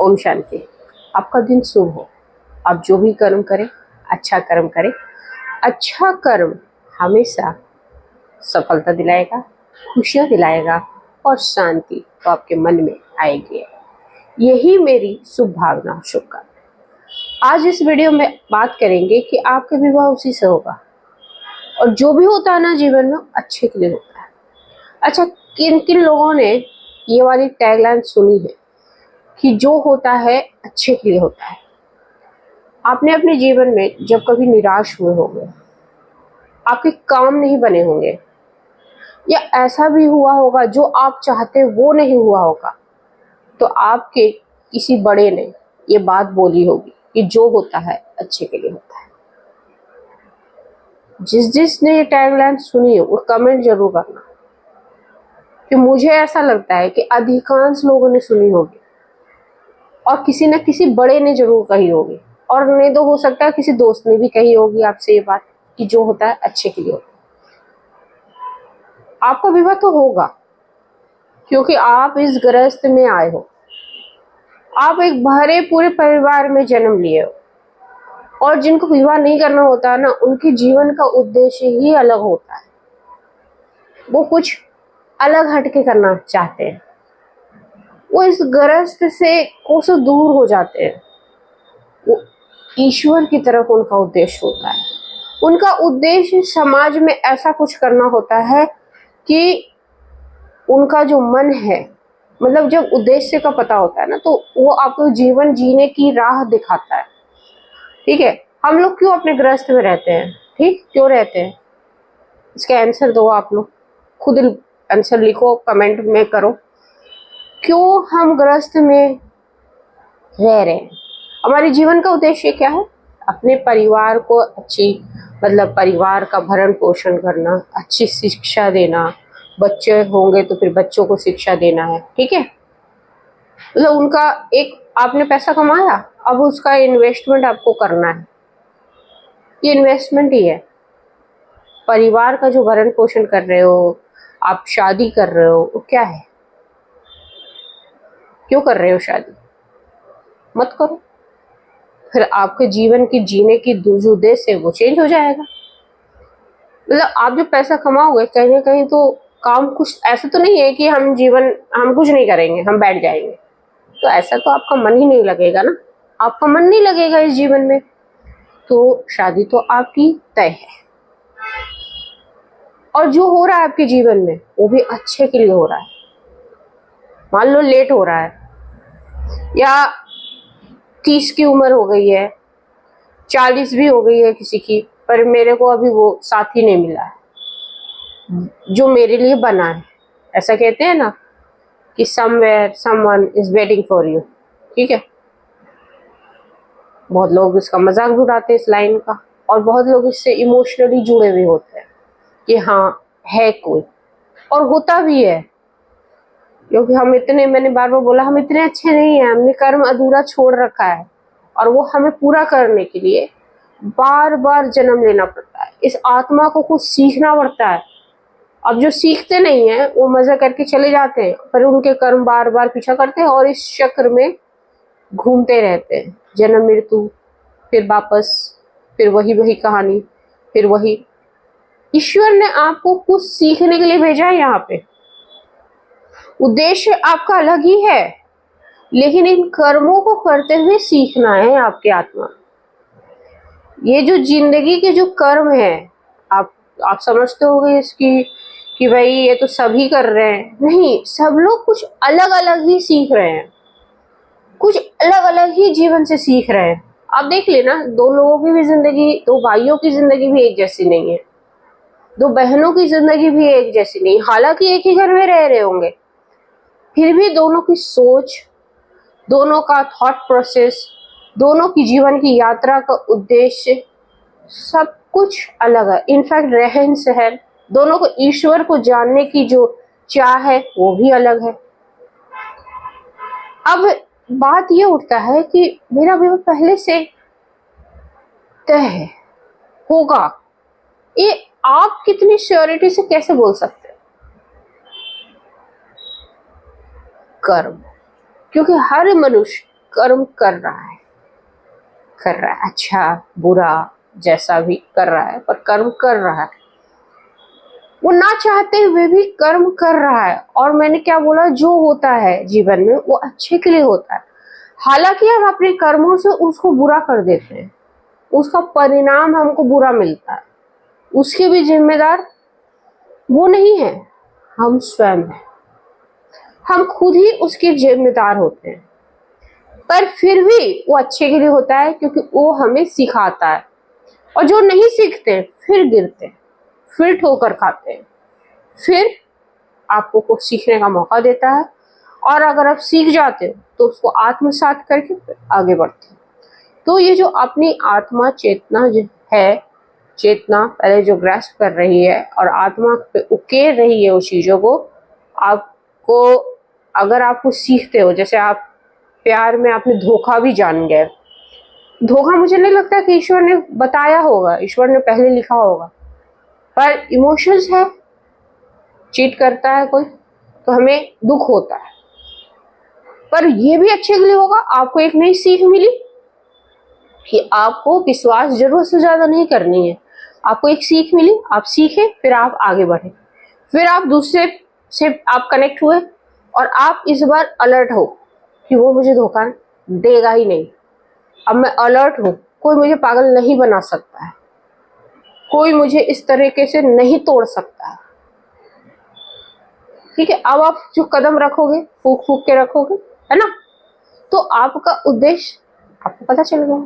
ओम शांति। आपका दिन शुभ हो। आप जो भी कर्म करें, अच्छा कर्म करें। अच्छा कर्म हमेशा सफलता दिलाएगा, खुशियाँ दिलाएगा और शांति तो आपके मन में आएगी। यही मेरी शुभ भावना, शुभकामना। आज इस वीडियो में बात करेंगे कि आपका विवाह उसी से होगा और जो भी होता है ना जीवन में अच्छे के लिए होता है। अच्छा, किन किन लोगों ने ये वाली टैगलाइन सुनी है कि जो होता है अच्छे के लिए होता है। आपने अपने जीवन में जब कभी निराश हुए होंगे, आपके काम नहीं बने होंगे, या ऐसा भी हुआ होगा जो आप चाहते वो नहीं हुआ होगा, तो आपके किसी बड़े ने ये बात बोली होगी कि जो होता है अच्छे के लिए होता है। जिसने ये टैगलाइन सुनी है वो कमेंट जरूर करना, कि मुझे ऐसा लगता है कि अधिकांश लोगों ने सुनी होगी और किसी न किसी बड़े ने जरूर कही होगी, और नहीं तो हो सकता है किसी दोस्त ने भी कही होगी आपसे ये बात कि जो होता है अच्छे के लिए होता है। आपका विवाह तो होगा क्योंकि आप इस गृहस्थ में आए हो। आप एक भरे पूरे परिवार में जन्म लिए हो, और जिनको विवाह नहीं करना होता है ना, उनके जीवन का उद्देश्य ही अलग होता है। वो कुछ अलग हटके करना चाहते हैं। वो इस गृहस्थ से कोसों दूर हो जाते हैं। वो ईश्वर की तरफ उनका उद्देश्य होता है। उनका उद्देश्य समाज में ऐसा कुछ करना होता है कि उनका जो मन है, मतलब जब उद्देश्य का पता होता है ना, तो वो आपको जीवन जीने की राह दिखाता है। ठीक है, हम लोग क्यों अपने गृहस्थ में रहते हैं? ठीक, क्यों रहते हैं? इसका आंसर दो। आप लोग खुद आंसर लिखो, कमेंट में करो। क्यों हम गृहस्थ में रह रहे हैं? हमारे जीवन का उद्देश्य क्या है? अपने परिवार को अच्छी, मतलब परिवार का भरण पोषण करना, अच्छी शिक्षा देना। बच्चे होंगे तो फिर बच्चों को शिक्षा देना है। ठीक है, मतलब उनका एक, आपने पैसा कमाया, अब उसका इन्वेस्टमेंट आपको करना है। ये इन्वेस्टमेंट ही है। परिवार का जो भरण पोषण कर रहे हो, आप शादी कर रहे हो, वो क्या है? क्यों कर रहे हो शादी? मत करो, फिर आपके जीवन की जीने की जो उद्देश्य है वो चेंज हो जाएगा। मतलब आप जो पैसा कमाओगे, कहीं ना कहीं तो काम, कुछ ऐसा तो नहीं है कि हम कुछ नहीं करेंगे, हम बैठ जाएंगे, तो ऐसा तो आपका मन ही नहीं लगेगा ना। आपका मन नहीं लगेगा इस जीवन में, तो शादी तो आपकी तय है। और जो हो रहा है आपके जीवन में वो भी अच्छे के लिए हो रहा है। मान लो लेट हो रहा है, या 30 की उम्र हो गई है, 40 भी हो गई है किसी की, पर मेरे को अभी वो साथी नहीं मिला है जो मेरे लिए बना है। ऐसा कहते हैं ना कि somewhere someone is waiting for you. ठीक है, बहुत लोग इसका मजाक भी उड़ाते हैं इस लाइन का, और बहुत लोग इससे इमोशनली जुड़े हुए होते हैं कि हाँ है कोई, और होता भी है। क्योंकि हम इतने, मैंने बार बार बोला, हम इतने अच्छे नहीं हैं, हमने कर्म अधूरा छोड़ रखा है, और वो हमें पूरा करने के लिए बार बार जन्म लेना पड़ता है। इस आत्मा को कुछ सीखना पड़ता है। अब जो सीखते नहीं है वो मजा करके चले जाते हैं, पर उनके कर्म बार बार पीछा करते हैं और इस चक्र में घूमते रहते हैं। जन्म मृत्यु, फिर वापस, फिर वही वही कहानी, फिर वही। ईश्वर ने आपको कुछ सीखने के लिए भेजा है यहाँ पे। उद्देश्य आपका अलग ही है, लेकिन इन कर्मों को करते हुए सीखना है आपकी आत्मा। ये जो जिंदगी के जो कर्म है, आप समझते होंगे इसकी कि भाई ये तो सभी कर रहे हैं। नहीं, सब लोग कुछ अलग अलग ही सीख रहे हैं, कुछ अलग अलग ही जीवन से सीख रहे हैं। आप देख लेना, दो लोगों की भी जिंदगी, दो भाइयों की जिंदगी भी एक जैसी नहीं है, दो बहनों की जिंदगी भी एक जैसी नहीं। हालांकि एक ही घर में रह रहे होंगे, फिर भी दोनों की सोच, दोनों का थॉट प्रोसेस, दोनों की जीवन की यात्रा का उद्देश्य सब कुछ अलग है। इनफैक्ट रहन सहन, दोनों को ईश्वर को जानने की जो चाह है वो भी अलग है। अब बात ये उठता है कि मेरा विवाह पहले से तय है, होगा, ये आप कितनी श्योरिटी से कैसे बोल सकते हैं? कर्म, क्योंकि हर मनुष्य कर्म कर रहा है, अच्छा बुरा जैसा भी कर रहा है, पर कर्म कर रहा है। वो ना चाहते हुए भी कर्म कर रहा है। और मैंने क्या बोला, जो होता है जीवन में वो अच्छे के लिए होता है। हालांकि हम अपने कर्मों से उसको बुरा कर देते हैं, उसका परिणाम हमको बुरा मिलता है, उसके भी जिम्मेदार वो नहीं है, हम स्वयं हैं। हम खुद ही उसके जिम्मेदार होते हैं। पर फिर भी वो अच्छे के लिए होता है, क्योंकि वो हमें सिखाता है। और जो नहीं सीखते फिर गिरते हैं, फिर ठोकर खाते हैं, फिर आपको कुछ सीखने का मौका देता है। और अगर आप सीख जाते हो तो उसको आत्मसात करके फिर आगे बढ़ते हो। तो ये जो अपनी आत्मा चेतना जो है, चेतना पहले जो ग्रास्प कर रही है और आत्मा पे उकेर रही है उस चीजों को, आपको अगर आप कुछ सीखते हो, जैसे आप प्यार में आपने धोखा भी जान गए। धोखा मुझे नहीं लगता कि ईश्वर ने बताया होगा, ईश्वर ने पहले लिखा होगा, पर इमोशंस है, चीट करता है कोई तो हमें दुख होता है। पर ये भी अच्छे के लिए होगा। आपको एक नई सीख मिली कि आपको विश्वास जरूरत से ज्यादा नहीं करनी है। आपको एक सीख मिली, आप सीखे, फिर आप आगे बढ़े, फिर आप दूसरे से आप कनेक्ट हुए और आप इस बार अलर्ट हो कि वो मुझे धोखा देगा ही नहीं। अब मैं अलर्ट हूं, कोई मुझे पागल नहीं बना सकता है, कोई मुझे इस तरीके से नहीं तोड़ सकता है। ठीक है, अब आप जो कदम रखोगे फूक फूक के रखोगे, है ना, तो आपका उद्देश्य आपको पता चल गया।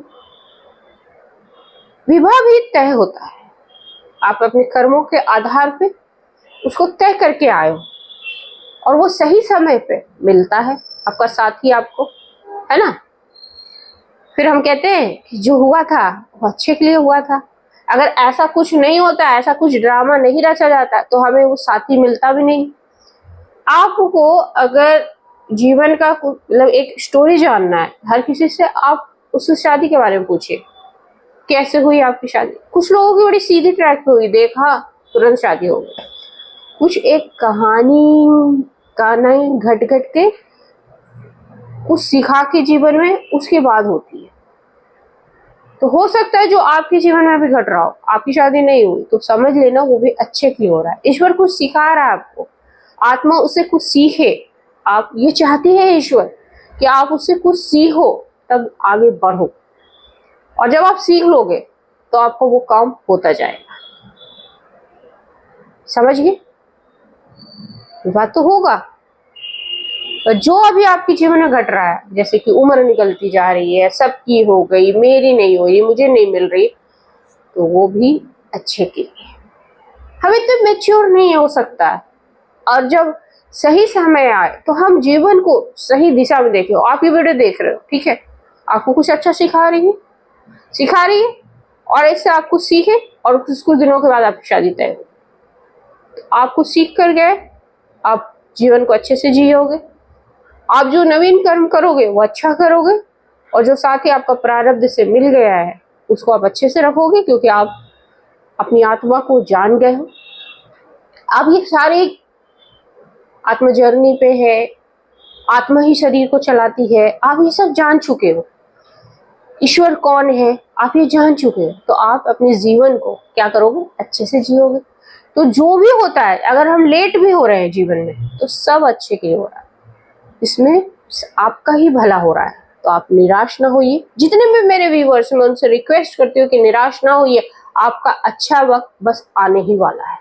विवाह भी तय होता है, आप अपने कर्मों के आधार पे उसको तय करके आए हो और वो सही समय पे मिलता है आपका साथी आपको, है ना। फिर हम कहते हैं कि जो हुआ था वो अच्छे के लिए हुआ था। अगर ऐसा कुछ नहीं होता, ऐसा कुछ ड्रामा नहीं रचा जाता, तो हमें वो साथी मिलता भी नहीं। आपको अगर जीवन का मतलब एक स्टोरी जानना है हर किसी से, आप उस शादी के बारे में पूछिए, कैसे हुई आपकी शादी। कुछ लोगों की बड़ी सीधी ट्रैक पे हुई, देखा तुरंत शादी हो गई। कुछ एक कहानी घट घट के कुछ सिखा के जीवन में उसके बाद होती है। तो हो सकता है जो आपके जीवन में भी घट रहा हो, आपकी शादी नहीं हुई, तो समझ लेना वो भी अच्छे के लिए हो रहा है। ईश्वर कुछ सिखा रहा है आपको, आत्मा उससे कुछ सीखे। आप ये चाहती है ईश्वर कि आप उससे कुछ सीखो, तब आगे बढ़ो। और जब आप सीख लोगे तो आपको वो काम होता जाएगा। समझ गए? बात तो होगा। तो जो अभी आपके जीवन में घट रहा है, जैसे कि उम्र निकलती जा रही है, सबकी हो गई, मेरी नहीं हो रही, मुझे नहीं मिल रही, तो वो भी अच्छे के लिए। हम इतने मैच्योर नहीं हो सकता है। और जब सही समय आए तो हम जीवन को सही दिशा में देखें। आप ये वीडियो देख रहे हो, ठीक है, आपको कुछ अच्छा सिखा रही है और इससे आप कुछ सीखे और कुछ दिनों के बाद आपकी शादी तय हो। तो आप कुछ सीख कर गए, आप जीवन को अच्छे से जियोगे। आप जो नवीन कर्म करोगे वो अच्छा करोगे, और जो साथ ही आपका प्रारब्ध से मिल गया है उसको आप अच्छे से रखोगे, क्योंकि आप अपनी आत्मा को जान गए हो। आप ये सारे आत्म जर्नी पे है, आत्मा ही शरीर को चलाती है, आप ये सब जान चुके हो। ईश्वर कौन है आप ये जान चुके हो, तो आप अपने जीवन को क्या करोगे, अच्छे से जियोगे। तो जो भी होता है, अगर हम लेट भी हो रहे हैं जीवन में, तो सब अच्छे के लिए हो रहा है, इसमें आपका ही भला हो रहा है। तो आप निराश ना होइए। जितने भी मेरे व्यूअर्स, मैं उनसे रिक्वेस्ट करती हूँ कि निराश ना होइए, आपका अच्छा वक्त बस आने ही वाला है।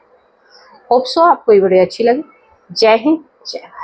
होप सो आपको ये वीडियो अच्छी लगी। जय हिंद, जय भारत।